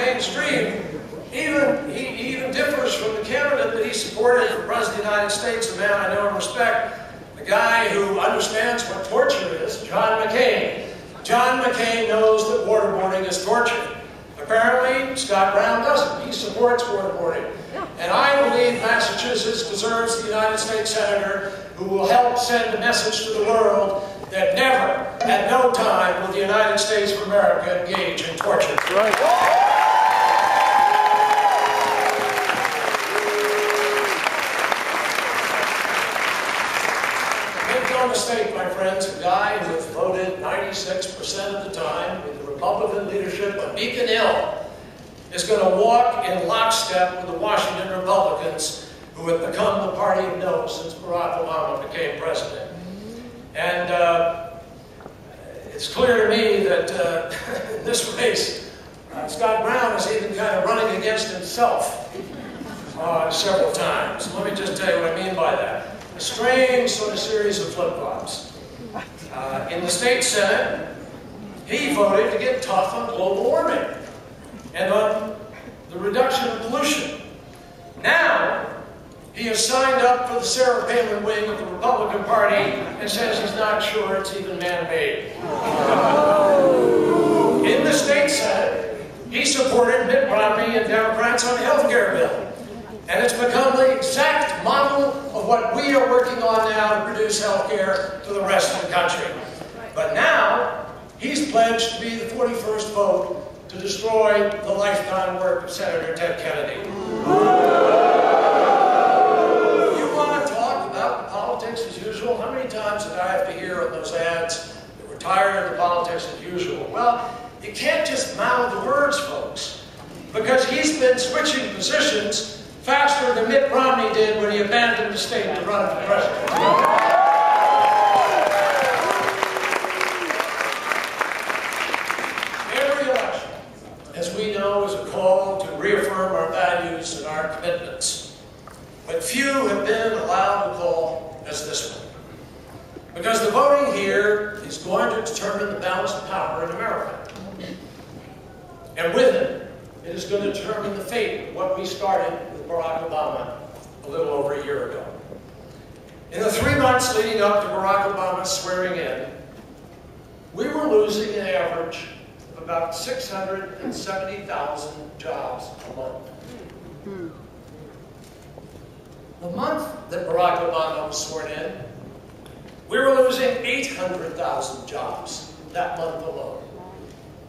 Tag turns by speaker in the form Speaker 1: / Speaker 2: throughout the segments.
Speaker 1: mainstream. He even differs from the candidate that he supported for President of the United States, a man I know and respect, the guy who understands what torture is, John McCain. John McCain knows that waterboarding is torture. Apparently, Scott Brown doesn't. He supports waterboarding. And I believe Massachusetts deserves the United States Senator who will help send a message to the world that never, at no time, will the United States of America engage in torture.
Speaker 2: Right.
Speaker 1: Mistake, my friends, a guy who has voted 96% of the time with the Republican leadership on Beacon Hill is going to walk in lockstep with the Washington Republicans who have become the party of no since Barack Obama became president. And it's clear to me that in this race, Scott Brown is even kind of running against himself several times. Let me just tell you what I mean by that. A strange sort of series of flip-flops. In the state Senate, he voted to get tough on global warming and on the reduction of pollution. Now, he has signed up for the Sarah Palin wing of the Republican Party and says he's not sure it's even man-made. In the state Senate, he supported Mitt Romney and Democrats on the health care bill. And it's become the exact model of what we are working on now to produce health care to the rest of the country. But now, he's pledged to be the 41st vote to destroy the lifetime work of Senator Ted Kennedy. You want to talk about politics as usual? How many times did I have to hear on those ads that we're tired of the politics as usual? Well, you can't just mouth the words, folks, because he's been switching positions faster than Mitt Romney did when he abandoned the state to run for president. Every election, as we know, is a call to reaffirm our values and our commitments. But few have been allowed to call as this one. Because the voting here is going to determine the balance of power in America. And with it, it is going to determine the fate of what we started with Barack Obama a little over a year ago. In the 3 months leading up to Barack Obama's swearing in, we were losing an average of about 670,000 jobs a month. The month that Barack Obama was sworn in, we were losing 800,000 jobs that month alone.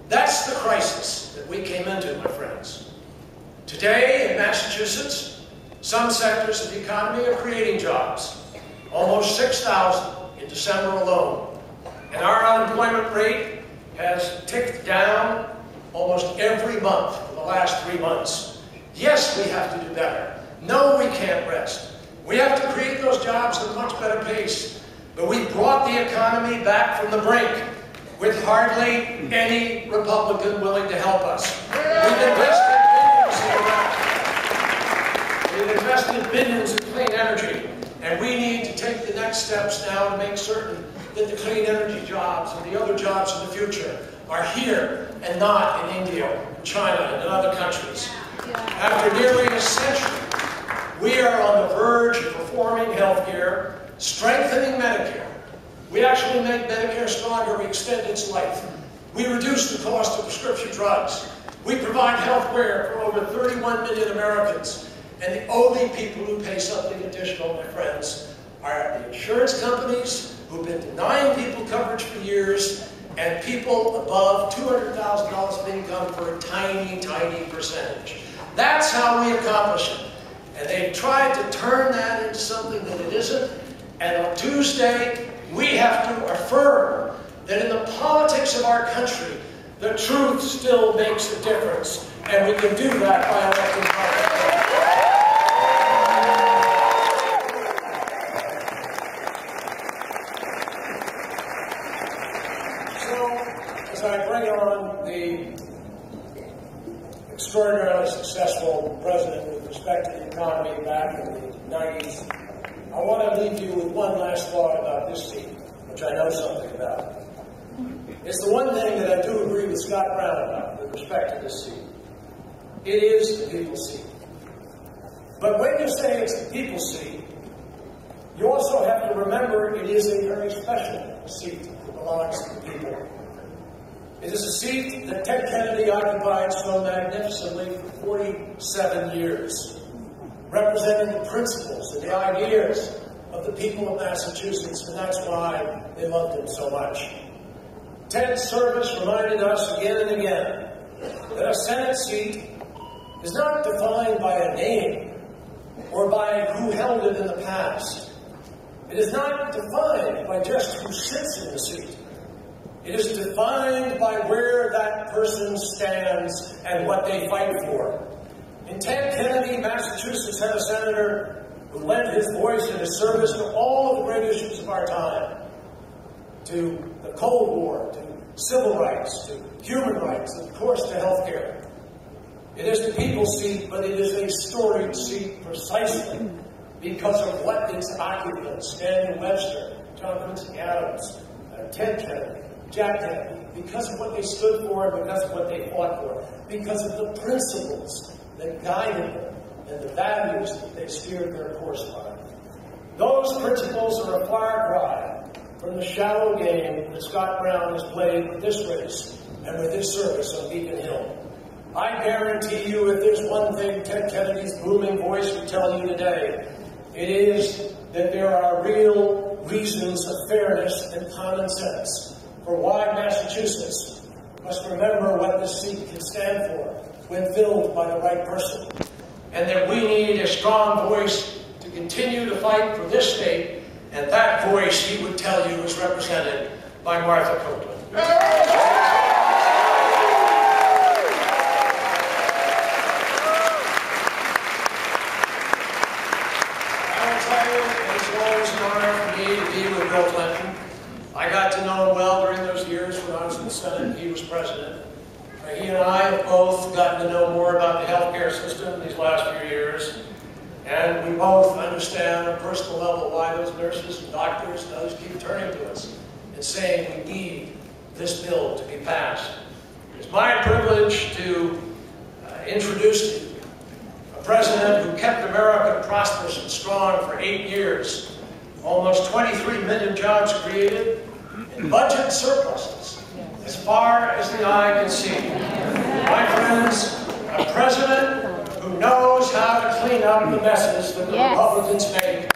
Speaker 1: That's the crisis that we came into, my friends. Today in Massachusetts, some sectors of the economy are creating jobs. Almost 6,000 in December alone. And our unemployment rate has ticked down almost every month for the last 3 months. Yes, we have to do better. No, we can't rest. We have to create those jobs at a much better pace. But we brought the economy back from the brink with hardly any Republican willing to help us. We've invested billions in clean energy, and we need to take the next steps now to make certain that the clean energy jobs and the other jobs in the future are here and not in India, China, and in other countries. After nearly a century, we are on the verge of reforming health care, strengthening Medicare. We actually make Medicare stronger. We extend its life. We reduce the cost of prescription drugs. We provide health care for over 31 million Americans. And the only people who pay something additional, my friends, are the insurance companies who've been denying people coverage for years, and people above $200,000 of income for a tiny, tiny percentage. That's how we accomplish it. And they've tried to turn that into something that it isn't. And on Tuesday, we have to affirm that in the politics of our country, the truth still makes a difference. And we can do that by electing politicians. So, as I bring on the extraordinarily successful president with respect to the economy back in the 90s, I want to leave you with one last thought about this seat, which I know something about. It's the one thing that I do agree with Scott Brown about with respect to this seat. It is the people's seat. But when you say it's the people's seat, you also have to remember it is a very special seat that belongs to the people. It is a seat that Ted Kennedy occupied so magnificently for 47 years, representing the principles and the ideas of the people of Massachusetts, and that's why they loved him so much. Ted's service reminded us again and again that a Senate seat is not defined by a name or by who held it in the past. It is not defined by just who sits in the seat. It is defined by where that person stands and what they fight for. In Ted Kennedy, Massachusetts had a senator who lent his voice and his service to all of the great issues of our time, to the Cold War, to civil rights, to human rights, and of course to health care. It is the people's seat, but it is a storied seat precisely because of what its occupants, Daniel Webster, John Quincy Adams, Ted Kennedy, Jack Kennedy, because of what they stood for and because of what they fought for, because of the principles that guided them and the values that they steered their course by. Those principles are a far cry from the shallow game that Scott Brown has played with this race and with his service on Beacon Hill. I guarantee you, if there's one thing Ted Kennedy's booming voice would tell you today, it is that there are real reasons of fairness and common sense for why Massachusetts must remember what this seat can stand for when filled by the right person, and that we need a strong voice to continue to fight for this state, and that voice, he would tell you, is represented by Martha Copley. Bill Clinton. I got to know him well during those years when I was in the Senate and he was president. He and I have both gotten to know more about the healthcare system these last few years, and we both understand on a personal level why those nurses and doctors and others keep turning to us and saying we need this bill to be passed. It's my privilege to introduce to you a president who kept America prosperous and strong for 8 years. Almost 23 million jobs created, and budget surpluses as far as the eye can see. My friends, a president who knows how to clean up the messes that the Republicans made.